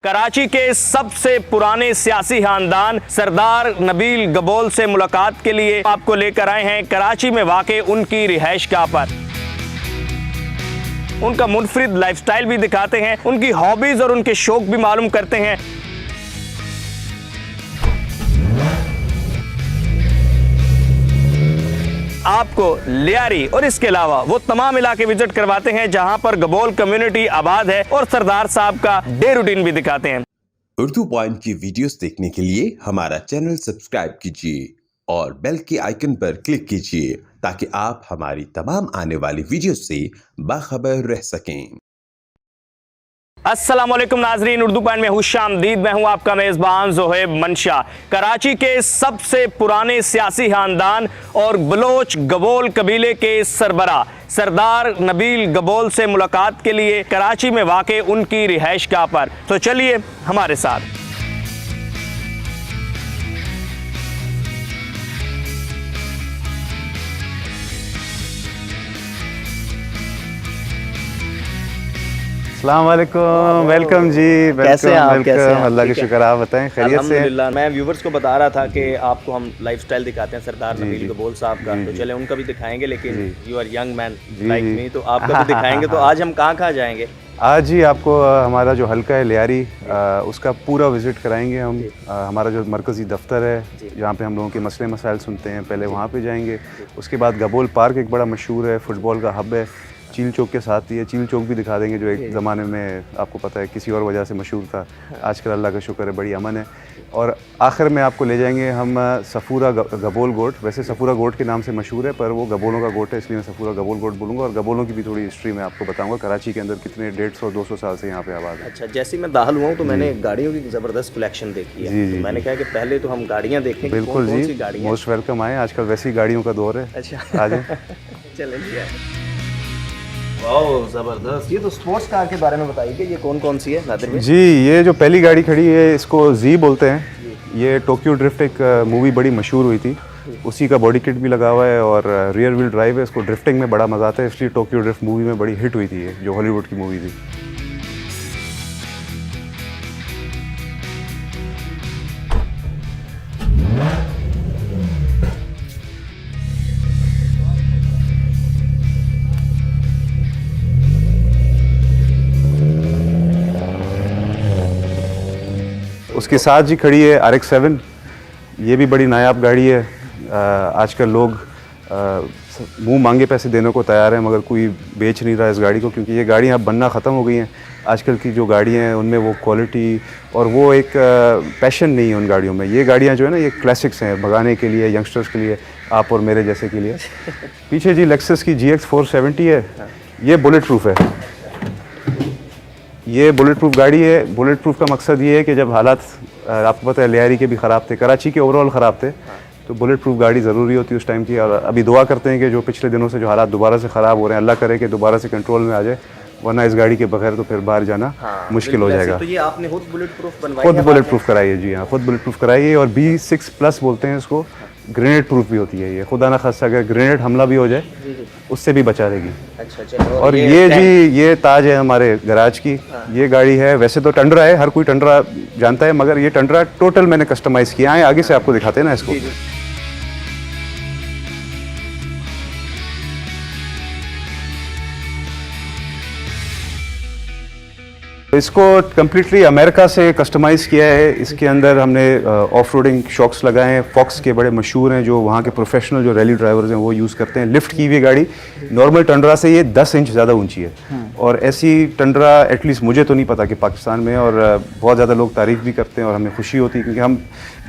कराची के सबसे पुराने सियासी खानदान सरदार नबील गबोल से मुलाकात के लिए आपको लेकर आए हैं कराची में वाक़े उनकी रिहाइशगाह पर। उनका मुनफरिद लाइफस्टाइल भी दिखाते हैं, उनकी हॉबीज और उनके शौक भी मालूम करते हैं। आपको लियारी और इसके अलावा वो तमाम इलाके विजिट करवाते हैं जहां पर गबोल कम्युनिटी आबाद है और सरदार साहब का डे रूटीन भी दिखाते हैं। उर्दू पॉइंट की वीडियोस देखने के लिए हमारा चैनल सब्सक्राइब कीजिए और बेल के आइकन पर क्लिक कीजिए ताकि आप हमारी तमाम आने वाली वीडियो से बाखबर रह सकें। अस्सलामुअलैकुम नाजरीन, उर्दू पॉइंट में खुशामदीद। मैं हूं आपका मेज़बान ज़ोहेब मंशा। कराची के सबसे पुराने सियासी खानदान और बलोच गबोल कबीले के सरबरा सरदार नबील गबोल से मुलाकात के लिए कराची में वाक़े उनकी रिहाइशगाह पर। तो चलिए हमारे साथ। अस्सलाम वालेकुम, वेलकम जी। कैसे हैं आप? कैसे हैं? अल्लाह का शुक्र, आप बताएं खैरियत से? अल्हम्दुलिल्लाह। मैं व्यूवर्स को बता रहा था कि आपको हम लाइफस्टाइल दिखाते हैं सरदार नबील गबोल साहब का, तो चले उनका भी दिखाएंगे, लेकिन you are young man like me, तो आपका भी दिखाएंगे। तो आज हम कहाँ जाएंगे? आज जी आपको हमारा जो हल्का है लियारी, उसका पूरा विज़िट कराएंगे हम। हमारा जो मरकज़ी दफ्तर है जहाँ पे हम लोगों के मसले मसाइल सुनते हैं, पहले वहाँ पे जाएंगे। उसके बाद गबोल पार्क एक बड़ा मशहूर है, फ़ुटबॉल का हब है, चील चौक के साथ ही है। चील चौक भी दिखा देंगे जो एक ज़माने में आपको पता है किसी और वजह से मशहूर था, आजकल अल्लाह का शुक्र है बड़ी अमन है। और आखिर में आपको ले जाएंगे हम सफूरा गबोल गोट। वैसे सफूरा गोट के नाम से मशहूर है, पर वो गबोलों का गोट है, इसलिए मैं सफूरा गबोल गोट बोलूँगा। और गबोलों की भी थोड़ी हिस्ट्री मैं आपको बताऊँगा, कराची के अंदर कितने 150-200 साल से यहाँ पे आबाद है। अच्छा, जैसे मैं दाखिल हुआ हूँ तो मैंने गाड़ियों की ज़बरदस्त कलेक्शन देखी है। जी, तो मैंने कहा कि पहले तो हम गाड़ियाँ देखें। बिल्कुल जी, मोस्ट वेलकम आए। आजकल वैसी गाड़ियों का दौर है। अच्छा, आ जाए। चलिए। वाह, ज़बरदस्त। ये तो स्पोर्ट्स कार के बारे में बताइए कि ये कौन कौन सी है नादिर भाई? जी, ये जो पहली गाड़ी खड़ी है इसको जी बोलते हैं। ये टोक्यो ड्रिफ्ट एक मूवी बड़ी मशहूर हुई थी, उसी का बॉडी किट भी लगा हुआ है और रियर व्हील ड्राइव है। इसको ड्रिफ्टिंग में बड़ा मज़ा आता है, इसलिए टोक्यो ड्रिफ्ट मूवी में बड़ी हिट हुई थी, ये जो हॉलीवुड की मूवी थी। उसके साथ जी खड़ी है RX-7। ये भी बड़ी नायाब गाड़ी है। आजकल लोग मुंह मांगे पैसे देने को तैयार हैं, मगर कोई बेच नहीं रहा इस गाड़ी को, क्योंकि ये गाड़ियाँ अब बनना ख़त्म हो गई हैं। आजकल की जो गाड़ियाँ हैं उनमें वो क्वालिटी और वो एक पैशन नहीं है उन गाड़ियों में। ये गाड़ियाँ जो है ना, ये क्लासिक्स हैं भगाने के लिए, यंगस्टर्स के लिए, आप और मेरे जैसे के लिए। पीछे जी लेक्सस की GX 470 है। ये बुलेट प्रूफ है। ये बुलेट प्रूफ गाड़ी है। बुलेट प्रूफ का मकसद ये है कि जब हालात, आपको पता है लियारी के भी ख़राब थे, कराची के ओवरऑल ख़राब थे, तो बुलेट प्रूफ गाड़ी ज़रूरी होती है उस टाइम की। और अभी दुआ करते हैं कि जो पिछले दिनों से जो हालात दोबारा से ख़राब हो रहे हैं, अल्लाह करे कि दोबारा से कंट्रोल में आ जाए, वरना इस गाड़ी के बगैर तो फिर बाहर जाना मुश्किल हो जाएगा। तो ये आपने खुद बुलेट प्रूफ बनवाई खुद बुलेट प्रूफ कराई है जी, हाँ, खुद बुलेट प्रूफ कराई है। और B6+ बोलते हैं इसको। ग्रेनेड प्रूफ भी होती है ये, खुदा ना खास्ता अगर ग्रेनेड हमला भी हो जाए उससे भी बचा देगी। अच्छा, चलो। और ये जी, ये ताज है हमारे गराज की। ये गाड़ी है, वैसे तो टंडरा है, हर कोई टंडरा जानता है, मगर ये टंडरा टोटल मैंने कस्टमाइज़ किया है। आगे से आपको दिखाते हैं ना इसको। इसको कम्प्लीटली अमेरिका से कस्टमाइज़ किया है। इसके अंदर हमने ऑफ रोडिंग शॉक्स लगाए हैं, फॉक्स के बड़े मशहूर हैं, जो वहाँ के प्रोफेशनल जो रैली ड्राइवर्स हैं वो यूज़ करते हैं। लिफ्ट की हुई गाड़ी, नॉर्मल टंडरा से ये 10 इंच ज़्यादा ऊंची है। और ऐसी टंडरा एटलीस्ट मुझे तो नहीं पता कि पाकिस्तान में, और बहुत ज़्यादा लोग तारीफ़ भी करते हैं और हमें खुशी होती है, क्योंकि हम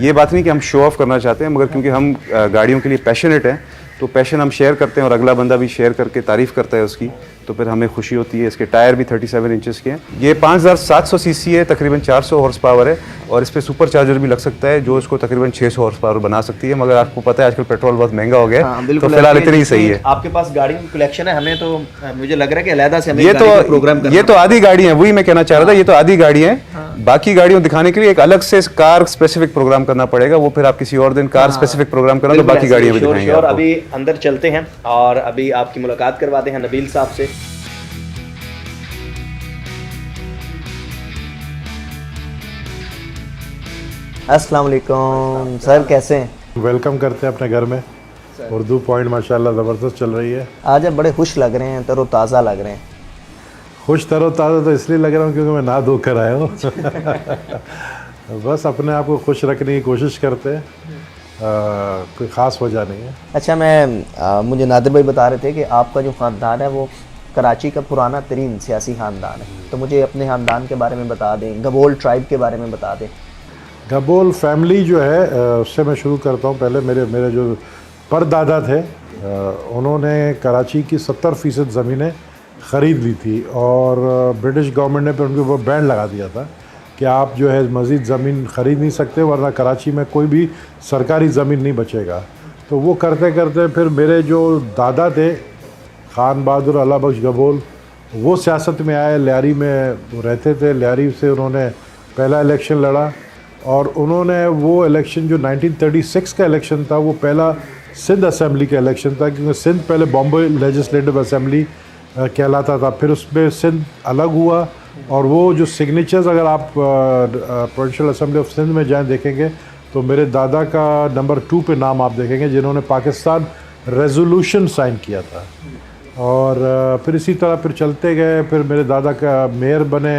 ये बात नहीं कि हम शो ऑफ करना चाहते हैं, मगर क्योंकि हम गाड़ियों के लिए पैशनेट हैं, तो पैशन हम शेयर करते हैं और अगला बंदा भी शेयर करके तारीफ़ करता है उसकी, तो फिर हमें खुशी होती है। इसके टायर भी 37 इंचेस के हैं। ये 5700 सीसी है, तकरीबन 400 हॉर्स पावर है, और इस पर सुपर चार्जर भी लग सकता है जो इसको तकरीबन 600 हॉर्स पावर बना सकती है। मगर आपको पता है आजकल पेट्रोल बहुत महंगा हो गया है, तो फिलहाल इतनी ही सही है। आपके पास गाड़ी की कलेक्शन है, हमें तो मुझे लग रहा है कि अलहदा से हमें ये तो आधी गाड़ी है, वही मैं कहना चाह रहा था। ये तो आधी गाड़ी है, बाकी गाड़ियों दिखाने के लिए एक अलग से कार स्पेसिफिक प्रोग्राम करना पड़ेगा। वो फिर आप किसी और दिन कार स्पेसिफिक प्रोग्राम करना, तो बाकी गाड़ियाँ भी दिखाएंगे। और अभी अंदर चलते हैं और अभी आपकी मुलाकात करवाते हैं नबील साहब से। अस्सलाम वालेकुम सर, कैसे हैं? वेलकम करते हैं अपने घर में। उर्दू पॉइंट माशाल्लाह ज़बरदस्त चल रही है। आज आप बड़े खुश लग रहे हैं, तरोताज़ा लग रहे हैं। खुश तरोताज़ा तो इसलिए लग रहा हूँ क्योंकि मैं नहा धो कर आया हूँ। बस अपने आप को खुश रखने की कोशिश करते हैं, कोई ख़ास वजह नहीं है। अच्छा, मुझे नादिर भाई बता रहे थे कि आपका जो ख़ानदान है वो कराची का पुराना तरीन सियासी ख़ानदान है, तो मुझे अपने ख़ानदान के बारे में बता दें, गबोल ट्राइब के बारे में बता दें। गबोल फैमिली जो है उससे मैं शुरू करता हूँ। पहले मेरे जो परदादा थे उन्होंने कराची की 70% ज़मीनें ख़रीद ली थी और ब्रिटिश गवर्नमेंट ने फिर उनके ऊपर बैन लगा दिया था कि आप जो है मज़ीद ज़मीन ख़रीद नहीं सकते, वरना कराची में कोई भी सरकारी ज़मीन नहीं बचेगा। तो वो करते करते फिर मेरे जो दादा थे खान बहादुर अल्लाह बख्श गबोल, वो सियासत में आए। लियारी में वो रहते थे, लियारी से उन्होंने पहला इलेक्शन लड़ा और उन्होंने वो इलेक्शन जो 1936 का इलेक्शन था वो पहला सिंध असेंबली का इलेक्शन था, क्योंकि सिंध पहले बॉम्बे लेजिस्लेटिव असेंबली कहलाता था, फिर उसमें सिंध अलग हुआ। और वो जो सिग्नेचर्स अगर आप प्रोविंशियल असेंबली ऑफ सिंध में जाएं देखेंगे तो मेरे दादा का नंबर 2 पे नाम आप देखेंगे, जिन्होंने पाकिस्तान रेजोल्यूशन साइन किया था। और फिर इसी तरह फिर चलते गए। फिर मेरे दादा का मेयर बने,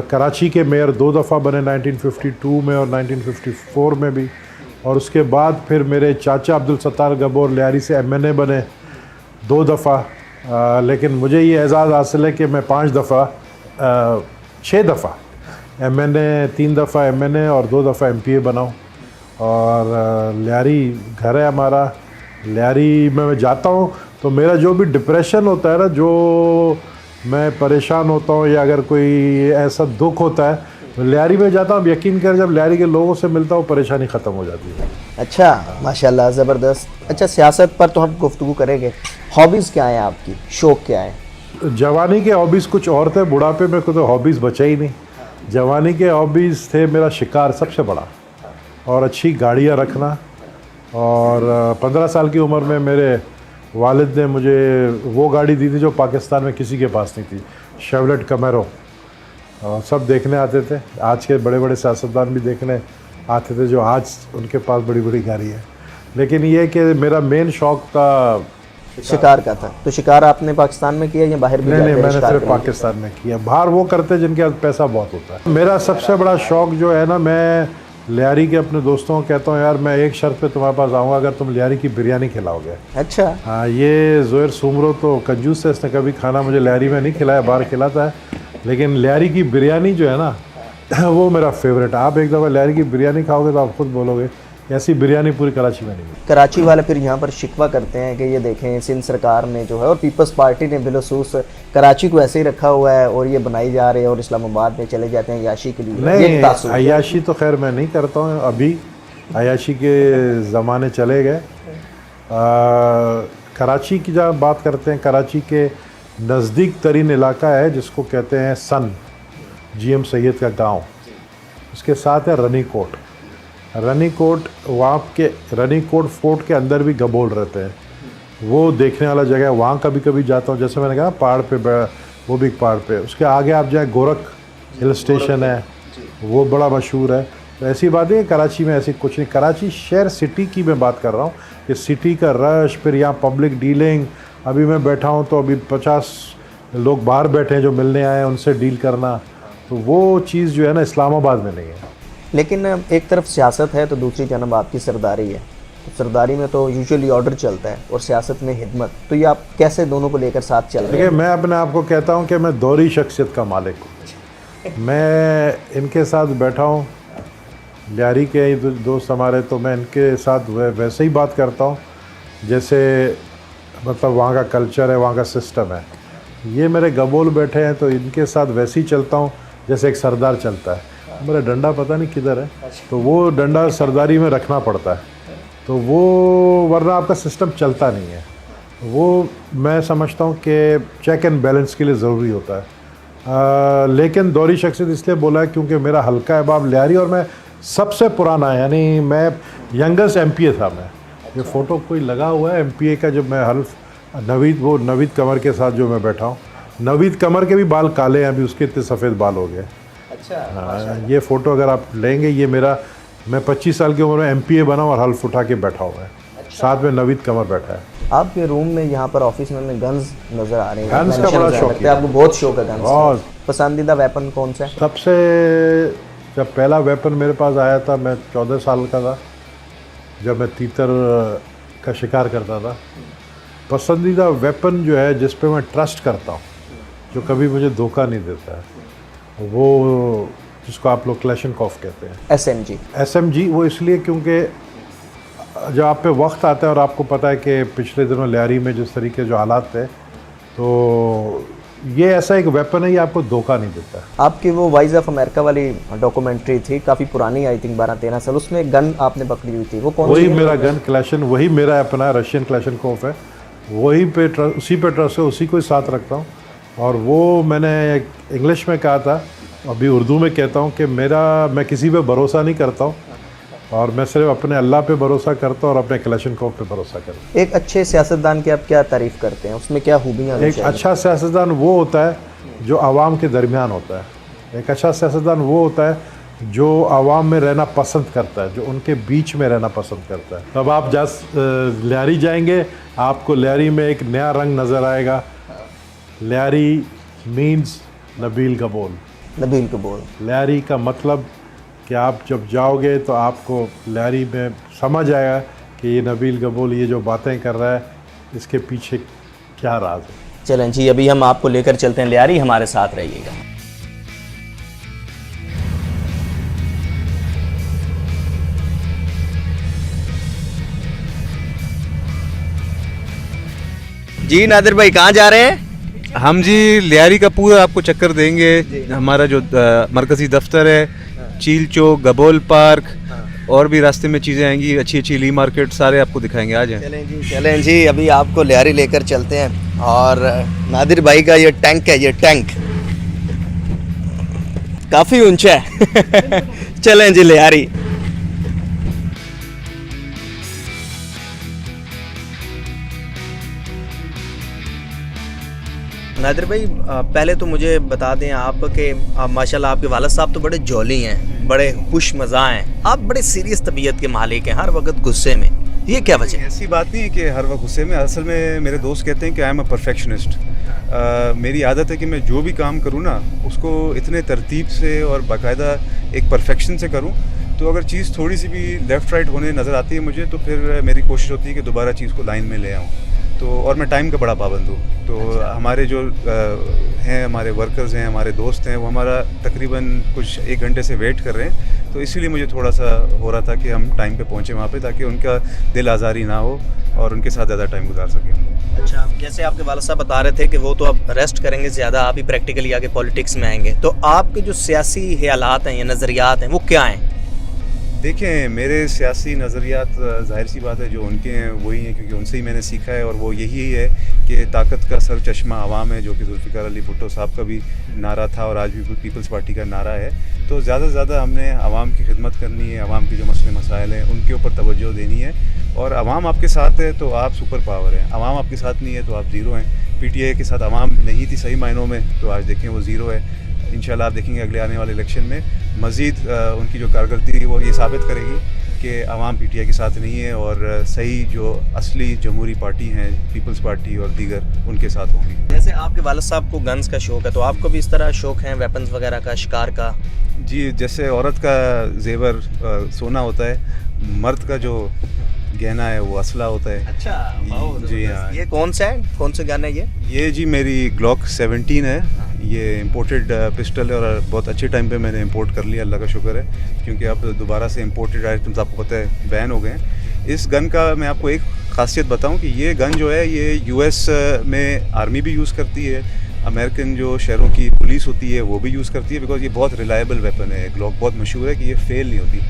कराची के मेयर 2 दफ़ा बने, 1952 में और 1954 में भी। और उसके बाद फिर मेरे चाचा अब्दुल सत्तार गबोर लियारी से MNA बने 2 दफ़ा। लेकिन मुझे ये एज़ाज़ हासिल है कि मैं 5 दफ़ा 6 दफ़ा MNA, 3 दफ़ा MNA और 2 दफ़ा MPA बनाऊँ। और लियारी घर है हमारा। लियारी में मैं जाता हूँ तो मेरा जो भी डिप्रेशन होता है ना, जो मैं परेशान होता हूँ या अगर कोई ऐसा दुख होता है, मैं लियारी में जाता हूँ। यकीन कर, जब लियारी के लोगों से मिलता हूँ परेशानी ख़त्म हो जाती है। अच्छा, माशाल्लाह, ज़बरदस्त। अच्छा, सियासत पर तो हम गुफ्तगू करेंगे। हॉबीज़ क्या हैं आपकी, शौक़ क्या है? जवानी के हॉबीज़ कुछ और थे, बुढ़ापे में कोई तो हॉबीज़ बचा ही नहीं। जवानी के हॉबीज़ थे मेरा शिकार सबसे बड़ा, और अच्छी गाड़ियाँ रखना। और 15 साल की उम्र में मेरे वालिद ने मुझे वो गाड़ी दी थी जो पाकिस्तान में किसी के पास नहीं थी, शेवलेट कैमेरो। सब देखने आते थे, आज के बड़े बड़े सियासतदान भी देखने आते थे जो आज उनके पास बड़ी बड़ी गाड़ी है। लेकिन ये कि मेरा मेन शौक़ था शिकार का था। तो शिकार आपने पाकिस्तान में किया या बाहर भी? नहीं, मैंने सिर्फ पाकिस्तान में किया। बाहर वो करते जिनके पास पैसा बहुत होता है। मेरा सबसे बड़ा शौक़ जो है ना, मैं लियारी के अपने दोस्तों को कहता हूँ, यार मैं एक शर्त पे तुम्हारे पास आऊँगा, अगर तुम लियारी की बिरयानी खिलाओगे। अच्छा। हाँ, ये ज़ोहर सुमरो तो कंजूस है, इसने कभी खाना मुझे लियारी में नहीं खिलाया, बाहर खिलाता है। लेकिन लियारी की बिरयानी जो है ना वो मेरा फेवरेट है। आप एक दफ़ा लियारी की बिरयानी खाओगे तो आप खुद बोलोगे ऐसी बिरयानी पूरी कराची में नहीं मिली। कराची वाले फिर यहाँ पर शिकवा करते हैं कि ये देखें सिंध सरकार ने जो है और पीपल्स पार्टी ने बिलखसूस कराची को ऐसे ही रखा हुआ है और ये बनाई जा रही है और इस्लामाबाद में चले जाते हैं अय्याशी के लिए। नहीं, अय्याशी तो खैर मैं नहीं करता हूँ, अभी अय्याशी के ज़माने चले गए। कराची की जब बात करते हैं, कराची के नज़दीक तरीन इलाका है जिसको कहते हैं सन, GM सैयद का गांव, उसके साथ है रनी कोट। रनी कोट, वहाँ के रनी कोट फोर्ट के अंदर भी गबोल रहते हैं, वो देखने वाला जगह है। वहाँ कभी कभी जाता हूँ, जैसे मैंने कहा पहाड़ पे, वो भी पहाड़ पे। उसके आगे आप जाए गोरख हिल स्टेशन है, वो बड़ा मशहूर है। तो ऐसी बात है, कराची में ऐसी कुछ नहीं। कराची शहर सिटी की मैं बात कर रहा हूँ कि सिटी का रश, फिर यहाँ पब्लिक डीलिंग। अभी मैं बैठा हूँ तो अभी 50 लोग बाहर बैठे हैं जो मिलने आए हैं, उनसे डील करना, तो वो चीज़ जो है ना इस्लामाबाद में नहीं है। लेकिन एक तरफ सियासत है तो दूसरी जानब आपकी सरदारी है। तो सरदारी में तो यूजुअली ऑर्डर चलता है और सियासत में हिदमत, तो ये आप कैसे दोनों को लेकर साथ चल रहे हैं? देखिए, मैं अपने आप को कहता हूँ कि मैं दोहरी शख्सियत का मालिक हूँ। मैं इनके साथ बैठा हूँ, लियारी के दोस्त हमारे, तो मैं इनके साथ वैसे ही बात करता हूँ जैसे मतलब वहाँ का कल्चर है, वहाँ का सिस्टम है। ये मेरे गबोल बैठे हैं तो इनके साथ वैसे ही चलता हूँ जैसे एक सरदार चलता है। मेरा डंडा पता नहीं किधर है, तो वो डंडा सरदारी में रखना पड़ता है, तो वो वरना आपका सिस्टम चलता नहीं है। वो मैं समझता हूँ कि चेक एंड बैलेंस के लिए ज़रूरी होता है। लेकिन दोहरी शख्सियत इसलिए बोला है क्योंकि मेरा हल्का अहबाब लियारी और मैं सबसे पुराना है, यानी मैं यंगेस्ट MPA था। मैं ये फ़ोटो कोई लगा हुआ है MPA का, जब मैं हल्फ नवीद कमर के साथ जो मैं बैठा हूँ। नवीद कमर के भी बाल काले हैं, अभी उसके इतने सफ़ेद बाल हो गए। अच्छा। हाँ, ये फ़ोटो अगर आप लेंगे, ये मेरा मैं 25 साल की उम्र में MPA बना और हल्फ उठा के बैठा हुआ है। साथ में नवीद कमर बैठा है। आपके रूम में यहाँ पर ऑफिस में गन्स नजर आ रहे हैं। गन्स का बड़ा शौक है। आपको बहुत शौक है गन्स का। बहुत। पसंदीदा वेपन कौन सा है? सबसे जब पहला वेपन मेरे पास आया था, मैं 14 साल का था, जब मैं तीतर का शिकार करता था। पसंदीदा वेपन जो है जिस पे मैं ट्रस्ट करता हूँ, जो कभी मुझे धोखा नहीं देता है, वो जिसको आप लोग क्लैशनकॉफ कहते हैं, SMG। वो इसलिए क्योंकि जब आप पे वक्त आता है और आपको पता है कि पिछले दिनों लियारी में जिस तरीके जो हालात थे, तो ये ऐसा एक वेपन है, ये आपको धोखा नहीं देता। आपकी वो वॉइस ऑफ अमेरिका वाली डॉक्यूमेंट्री थी, काफ़ी पुरानी, आई थिंक 12-13 साल, उसमें गन आपने पकड़ी हुई थी, वो कौन सी? वही मेरा गन क्लैशन, वही मेरा अपना रशियन क्लैशनकॉफ है। वही पे उसी पे ट्रस्ट है, उसी को ही साथ रखता हूँ। और वो मैंने इंग्लिश में कहा था, अभी उर्दू में कहता हूँ कि मैं किसी पे भरोसा नहीं करता हूँ, और मैं सिर्फ अपने अल्लाह पे भरोसा करता हूँ और अपने क्लैशनकॉफ पे भरोसा करता हूँ। एक अच्छे सियासतदान की आप क्या तारीफ़ करते हैं? उसमें क्या खूबियाँ? एक अच्छा सियासतदान वो होता है जो आवाम के दरमियान होता है। एक अच्छा सियासतदान वो होता है जो आवाम में रहना पसंद करता है, जो उनके बीच में रहना पसंद करता है। तब आप लियारी जाएंगे, आपको लियारी में एक नया रंग नज़र आएगा। लियारी मीन्स नबील गबोल। नबील कबूल। लियारी का मतलब कि आप जब जाओगे तो आपको लियारी में समझ आएगा कि ये नबील गबोल ये जो बातें कर रहा है, इसके पीछे क्या राज है। चलें जी, अभी हम आपको लेकर चलते हैं लियारी, हमारे साथ रहिएगा। जी नादिर भाई, कहाँ जा रहे हैं? हम जी लियारी का पूरा आपको चक्कर देंगे। हमारा जो मरकज़ी दफ्तर है, चील चौक, गबोल पार्क, और भी रास्ते में चीज़ें आएंगी, अच्छी अच्छी ली मार्केट, सारे आपको दिखाएंगे। आ जाएं। चलें जी, अभी आपको लियारी लेकर चलते हैं। और नादिर भाई का ये टैंक है, ये टैंक काफ़ी ऊंचा है। चलें जी लियारी। नादिर भाई, पहले तो मुझे बता दें आप कि माशाल्लाह आपके वालिद साहब तो बड़े जॉली हैं, बड़े खुश मज़ा हैं। आप बड़े सीरियस तबीयत के मालिक हैं, हर वक्त गुस्से में, ये क्या वजह है? ऐसी बात नहीं है कि हर वक्त गुस्से में। असल में मेरे दोस्त कहते हैं कि आई एम अ परफेक्शनिस्ट। मेरी आदत है कि मैं जो भी काम करूँ ना, उसको इतने तरतीब से और बाकायदा एक परफेक्शन से करूँ। तो अगर चीज़ थोड़ी सी भी लेफ़्ट राइट होने नज़र आती है मुझे, तो फिर मेरी कोशिश होती है कि दोबारा चीज़ को लाइन में ले आऊँ। तो और मैं टाइम का बड़ा पाबंद हूँ। तो हमारे जो हैं, हमारे वर्कर्स हैं, हमारे दोस्त हैं, वो हमारा तकरीबन कुछ 1 घंटे से वेट कर रहे हैं। तो इसीलिए मुझे थोड़ा सा हो रहा था कि हम टाइम पे पहुँचे वहाँ पे, ताकि उनका दिल आज़ारी ना हो और उनके साथ ज़्यादा टाइम गुजार सकें हम। अच्छा, जैसे आपके वालिद साहब बता रहे थे कि वो तो अब रेस्ट करेंगे ज़्यादा, आप ही प्रैक्टिकली आगे पॉलिटिक्स में आएंगे, तो आपके जो सियासी ख्यालात हैं या नज़रियात हैं वो क्या हैं? देखें, मेरे सियासी नज़रियात ज़ाहिर सी बात है जो उनके हैं वही हैं, क्योंकि उनसे ही मैंने सीखा है। और वो यही है कि ताकत का सर चश्मा आवाम है, जो कि जुल्फ़िकार अली भुट्टो साहब का भी नारा था और आज भी पीपल्स पार्टी का नारा है। तो ज़्यादा से ज़्यादा हमने आवाम की खिदमत करनी है, आवाम के जो मसले मसाइल हैं उनके ऊपर तवज्जो देनी है। और आवाम आपके साथ है तो आप सुपर पावर हैं, आवाम आपके साथ नहीं है तो आप ज़ीरो हैं। PTI के साथ आवाम नहीं थी सही मायनों में, तो आज देखें वो ज़ीरो है। इंशाल्लाह आप देखेंगे अगले आने वाले इलेक्शन में मज़ीद उनकी जो कारकर्दगी वो ये साबित करेगी कि आवाम PTI के साथ नहीं है और सही जो असली जमहूरी पार्टी हैं, पीपल्स पार्टी और दीगर, उनके साथ होंगी। जैसे आपके वालिद साहब को गन्स का शौक़ है, तो आपको भी इस तरह शौक़ है वेपन्स वगैरह का, शिकार का? जी, जैसे औरत का जेवर सोना होता है, मर्द का जो गहना है वो असला होता है। अच्छा, जी हाँ। ये कौन सा है, कौन सा गन है ये? जी मेरी ग्लॉक 17 है। ये इंपोर्टेड पिस्टल है और बहुत अच्छे टाइम पे मैंने इंपोर्ट कर लिया, अल्लाह का शुक्र है, क्योंकि अब दोबारा से इंपोर्टेड आइटम्स आपको पता है बैन हो गए हैं। इस गन का मैं आपको एक ख़ासियत बताऊं कि ये गन जो है ये US में आर्मी भी यूज़ करती है, अमेरिकन जो शहरों की पुलिस होती है वो भी यूज़ करती है, बिकॉज ये बहुत रिलायबल वेपन है। ग्लॉक बहुत मशहूर है कि ये फेल नहीं होती।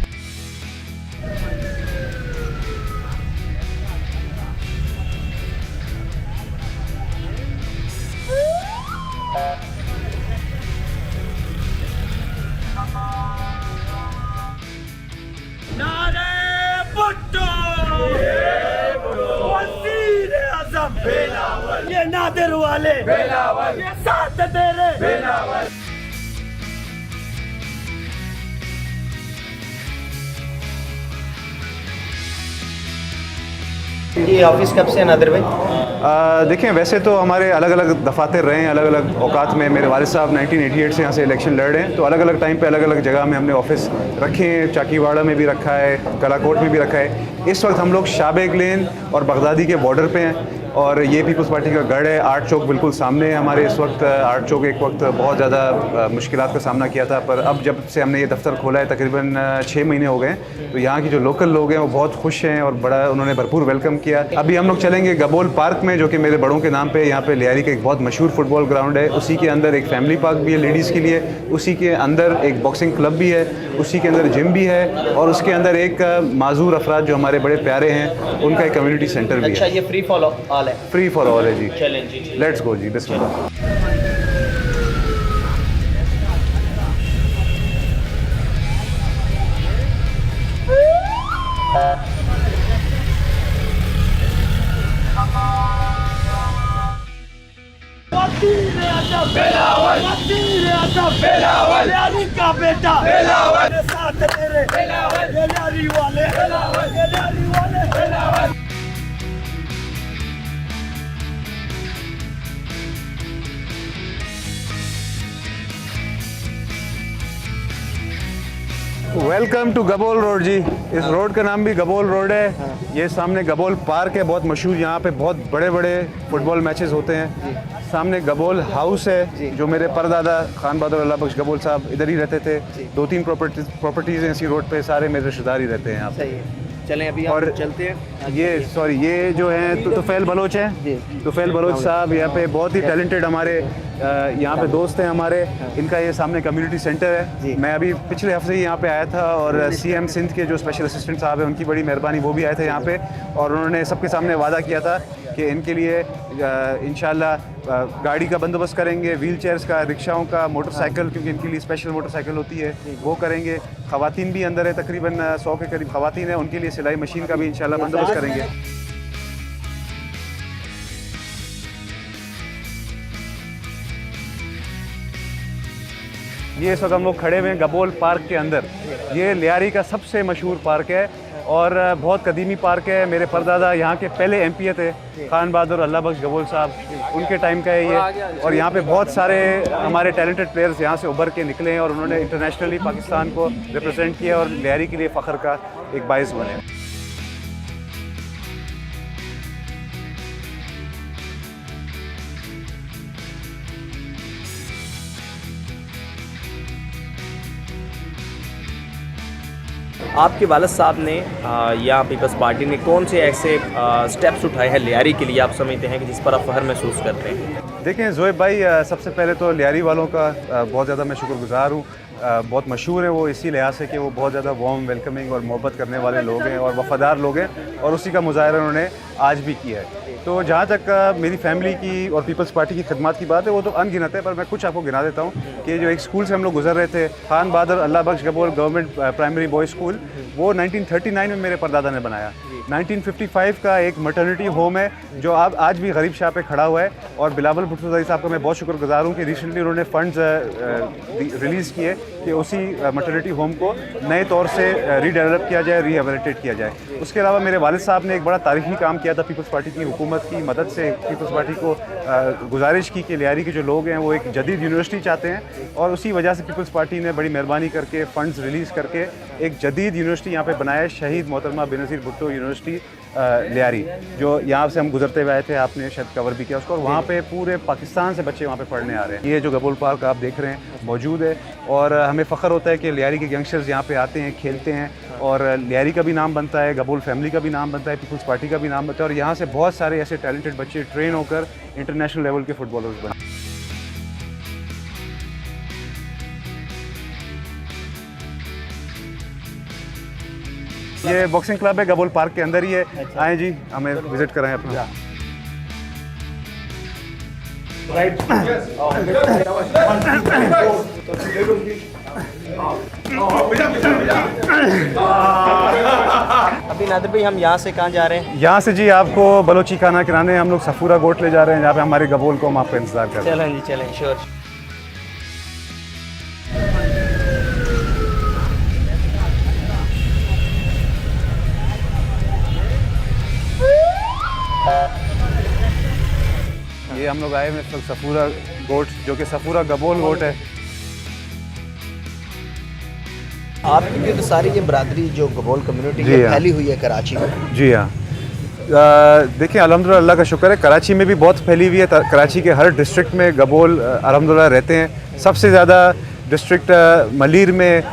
ये नादिर वाले ये साथ तेरे ये ऑफिस कब से है नादिर भाई? देखें, वैसे तो हमारे अलग अलग दफातर रहे हैं, अलग अलग औकात में। मेरे वालिद साहब 1988 से यहाँ से इलेक्शन लड़ रहे हैं, तो अलग अलग टाइम पे अलग अलग जगह में हमने ऑफिस रखे हैं। चाकीवाड़ा में भी रखा है, कलाकोट में भी रखा है। इस वक्त हम लोग शाहबाग लेन और बगदादी के बॉर्डर पे हैं, और ये पीपल्स पार्टी का गढ़ है। आर्ट चौक बिल्कुल सामने है हमारे। इस वक्त आर्ट चौक एक वक्त बहुत ज़्यादा मुश्किलात का सामना किया था, पर अब जब से हमने ये दफ्तर खोला है तकरीबन 6 महीने हो गए, तो यहाँ की जो लोकल लोग हैं वो बहुत खुश हैं और बड़ा उन्होंने भरपूर वेलकम किया। अभी हम लोग चलेंगे गबोल पार्क में, जो कि मेरे बड़ों के नाम पे यहाँ पे लियारी का एक बहुत मशहूर फुटबॉल ग्राउंड है। उसी के अंदर एक फैमिली पार्क भी है लेडीज़ के लिए, उसी के अंदर एक बॉक्सिंग क्लब भी है, उसी के अंदर जिम भी है, और उसके अंदर एक माजूर अफराद जो हमारे बड़े प्यारे हैं उनका एक कम्युनिटी सेंटर भी है। अच्छा, ये फ्री फॉर ऑल है? फ्री फॉर ऑल है जी। चलें जी, लेट्स गो जी, बिस्मिल्लाह। वजीर आज़म बिलावल, वजीर आज़म बिलावल, लियारी का बेटा बिलावल, ये साथ तेरे बिलावल, ये लियारी वाले बिलावल, ये लियारी वाले Bilawal. Welcome to Gabol road ji. इस रोड का नाम भी गबोल रोड है। ये सामने गबोल पार्क है, बहुत मशहूर। यहाँ पे बहुत बड़े बड़े फुटबॉल मैचेस होते हैं। सामने गबोल हाउस है, जो मेरे परदादा खान बहादुर अल्लाह बख्श गबोल साहब इधर ही रहते थे। 2-3 प्रॉपर्टीज़ हैं इसी रोड पे, सारे मेरे रिश्तेदार ही रहते हैं यहाँ पे। चलें अभी और हम चलते हैं। ये जो है तुफैल बलोच हैं। तुफैल बलोच साहब यहाँ पे बहुत ही टैलेंटेड हमारे यहाँ पे दोस्त हैं हमारे। इनका ये सामने कम्युनिटी सेंटर है। मैं अभी पिछले हफ्ते ही यहाँ पे आया था, और CM सिंध के जो स्पेशल असिस्टेंट साहब हैं उनकी बड़ी मेहरबानी, वो भी आए थे यहाँ पे, और उन्होंने सबके सामने वादा किया था कि इनके लिए इंशाल्लाह गाड़ी का बंदोबस्त करेंगे, व्हील चेयर्स का, रिक्शाओं का, मोटरसाइकिल, क्योंकि इनके लिए स्पेशल मोटरसाइकिल होती है, वो करेंगे। ख़वातीन भी अंदर है, तकरीबन 100 के करीब ख़वातीन है, उनके लिए सिलाई मशीन का भी इंशाल्लाह बंदोबस्त करेंगे। ये इस वक्त हम लोग खड़े हुए हैं गबोल पार्क के अंदर। ये लियारी का सबसे मशहूर पार्क है और बहुत कदीमी पार्क है। मेरे परदादा यहाँ के पहले MP थे, खान बहादुर अल्लाह बख्श गबोल साहब, उनके टाइम का है ये। और यहाँ पे बहुत सारे हमारे टैलेंटेड प्लेयर्स यहाँ से उभर के निकले हैं और उन्होंने इंटरनेशनली पाकिस्तान को रिप्रेजेंट किया और लियारी के लिए फ़ख्र का एक बाइस बने। आपके वालिद साहब ने या पीपल्स पार्टी ने कौन से ऐसे स्टेप्स उठाए हैं लियारी के लिए आप समझते हैं कि जिस पर आप फ़ख्र महसूस करते हैं? देखें ज़ोएब भाई, सबसे पहले तो लियारी वालों का बहुत ज़्यादा मैं शुक्रगुज़ार हूँ। बहुत मशहूर है वो इसी लिहाज से कि वो बहुत ज़्यादा वार्म, वेलकमिंग और मोहब्बत करने वाले लोग हैं और वफ़ादार लोग हैं, और उसी का मुज़ाहरा उन्होंने आज भी किया है। तो जहाँ तक मेरी फैमिली की और पीपल्स पार्टी की खिदमत की बात है, वो तो अनगिनत है, पर मैं कुछ आपको गिना देता हूँ कि जो एक स्कूल से हम लोग गुजर रहे थे, Khan Bahadur Allah Bakhsh Gabol government primary boys school, वो 1939 में मेरे परदादा ने बनाया। 1955 का एक मटर्निटी होम है जो अब आज भी गरीब शाह पे खड़ा हुआ है, और बिलावल भुट्टो साहब का मैं बहुत शुक्रगुजार हूँ कि रिसेंटली उन्होंने फंड्स रिलीज़ किए कि उसी मटर्निटी होम को नए तौर से रीडेवलप किया जाए, रिहेबिलिटेट किया जाए। उसके अलावा मेरे वालिद साहब ने एक बड़ा तारीखी काम किया था पीपल्स पार्टी की हुकूमत की मदद से। पीपल्स पार्टी को गुजारिश की कि लियारी के जो लोग हैं वो एक जदीद यूनिवर्सिटी चाहते हैं, और उसी वजह से पीपल्स पार्टी ने बड़ी मेहरबानी करके फ़ंड्स रिलीज़ करके एक जदीद यूनिवर्सिटी यहाँ पे बनाया, शहीद मोहतरमा बेनज़ीर भुट्टो यूनिवर्सिटी लियारी, जो यहाँ से हम गुजरते हुए आए थे, आपने शायद कवर भी किया उसको, और वहाँ पे पूरे पाकिस्तान से बच्चे वहाँ पे पढ़ने आ रहे हैं। ये जो गबोल पार्क आप देख रहे हैं मौजूद है, और हमें फ़ख्र होता है कि लियारी के यंगस्टर्स यहाँ पे आते हैं, खेलते हैं, और लियारी का भी नाम बनता है, गबोल फैमिली का भी नाम बनता है, पीपल्स पार्टी का भी नाम बनता है, और यहाँ से बहुत सारे ऐसे टैलेंटेड बच्चे ट्रेन होकर इंटरनेशनल लेवल के फुटबॉलर्स बने। ये बॉक्सिंग क्लब है, गबोल पार्क के अंदर ही है। आए जी, हमें विजिट कराएं अपना। अभी नादिर भाई हम यहाँ से कहाँ जा रहे हैं? यहाँ से जी आपको बलोची खाना खिलाने हम लोग सफूरा गोट ले जा रहे हैं, जहाँ पे हमारे गबोल को हम आपका इंतजार कर रहे हैं। चलें जी, चलें, श्योर। हम लोग आए हुए हैं सफूरा गोट, जो कि सफूरा गबोल गोट है। आपकी भी तो सारी ये बरादरी जो गबोल कम्युनिटी जी है हाँ। फैली हुई है कराची में। जी हाँ, देखिए अल्हम्दुलिल्लाह अल्लाह का शुक्र है, कराची में भी बहुत फैली हुई है। कराची के हर डिस्ट्रिक्ट में गबोल अल्हम्दुलिल्लाह रहते हैं। सबसे ज़्यादा डिस्ट्रिक्ट मलीर में,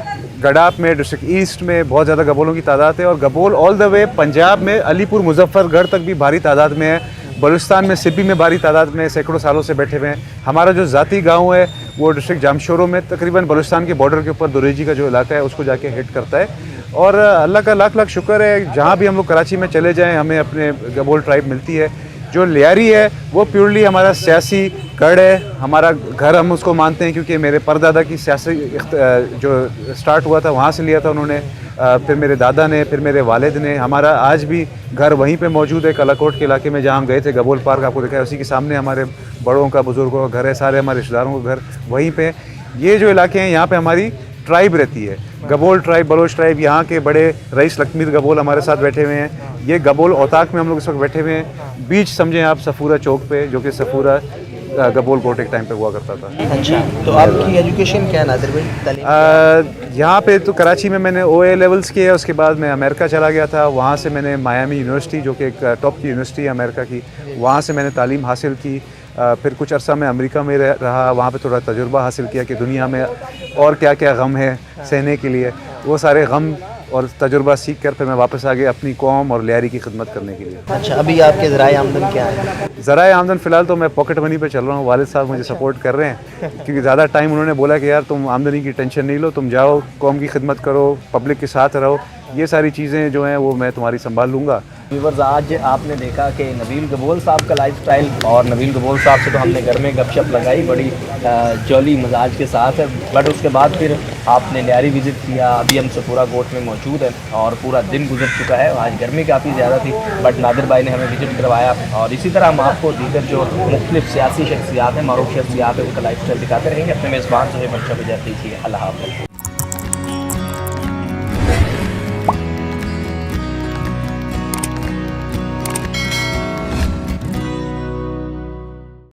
गडाप में, डिस्ट्रिक्ट ईस्ट में बहुत ज़्यादा गबोलों की तादाद है। और Gabol all the way Punjab में अलीपुर मुजफ्फरगढ़ तक भी भारी तादाद में है। बलूचिस्तान में सिब्बी में भारी तादाद में सैकड़ों सालों से बैठे हुए हैं। हमारा जो ज़ाती गांव है वो डिस्ट्रिक्ट जामशोरो में तकरीबन बलूचिस्तान के बॉर्डर के ऊपर दुरेजी का जो इलाका है उसको जाके हिट करता है। और अल्लाह का लाख लाख शुक्र है, जहाँ भी हम लोग कराची में चले जाएं हमें अपने गबोल ट्राइब मिलती है। जो लियारी है वो प्योरली हमारा सियासी गढ़ है, हमारा घर हम उसको मानते हैं, क्योंकि मेरे परदादा की सियासी जो स्टार्ट हुआ था वहाँ से लिया था उन्होंने, फिर मेरे दादा ने, फिर मेरे वालिद ने। हमारा आज भी घर वहीं पे मौजूद है, कलाकोट के इलाके में, जहाँ हम गए थे। गबोल पार्क आपको दिखा है, उसी के सामने हमारे बड़ों का, बुज़ुर्गों का घर है, सारे हमारे रिश्तेदारों का घर वहीं पे। ये जो इलाके हैं यहाँ पे हमारी ट्राइब रहती है, गबोल ट्राइब, बलोच ट्राइब। यहाँ के बड़े रईस लखमीर गबोल हमारे साथ बैठे हुए हैं। ये गबोल औताक में हम लोग इस वक्त बैठे हुए हैं, बीच समझें आप सफूरा चौक पे, जो कि सफूरा गबोल कोट एक टाइम पे हुआ करता था। अच्छा, तो आपकी एजुकेशन क्या है नादिर भाई? तालीम यहाँ पे तो कराची में मैंने OA लेवल्स किए, उसके बाद मैं अमेरिका चला गया था। वहाँ से मैंने मायामी यूनिवर्सिटी, जो कि एक टॉप की यूनिवर्सिटी है अमेरिका की, वहाँ से मैंने तालीम हासिल की। फिर कुछ अरसा मैं अमेरिका में रहा, वहाँ पे थोड़ा तजुर्बा हासिल किया कि दुनिया में और क्या क्या गम है सहने के लिए। वो सारे गम और तजुर्बा सीख कर फिर मैं वापस आ गया अपनी कौम और लियारी की खिदमत करने के लिए। अच्छा, अभी आपके ज़राए आमदन क्या है? ज़राए आमदन फ़िलहाल तो मैं पॉकेट मनी पे चल रहा हूँ। वालिद साहब मुझे सपोर्ट कर रहे हैं, क्योंकि ज़्यादा टाइम उन्होंने बोला कि यार तुम आमदनी की टेंशन नहीं लो, तुम जाओ कौम की खिदमत करो, पब्लिक के साथ रहो, ये सारी चीज़ें जो हैं वो मैं तुम्हारी संभाल लूँगा। व्यूअर्स, आज आपने देखा कि नबील गबोल साहब का लाइफस्टाइल, और नबील गबोल साहब से तो हमने घर में गपशप लगाई, बड़ी जॉली मजाज के साथ है। बट उसके बाद फिर आपने लियारी विज़िट किया। अभी हम सफूरा गोट में मौजूद हैं और पूरा दिन गुजर चुका है। आज गर्मी काफ़ी ज़्यादा थी, बट नादिर भाई ने हमें विज़िट करवाया। और इसी तरह हम आपको दीगर जो मुख्तलिफ सियासी शख्सियात हैं, मारूफ शख्सियात हैं, उनका लाइफस्टाइल दिखाते रहेंगे। अपने मेज़बान से मंशा गुजर दीजिए। अल्लाह हाफ़िज़।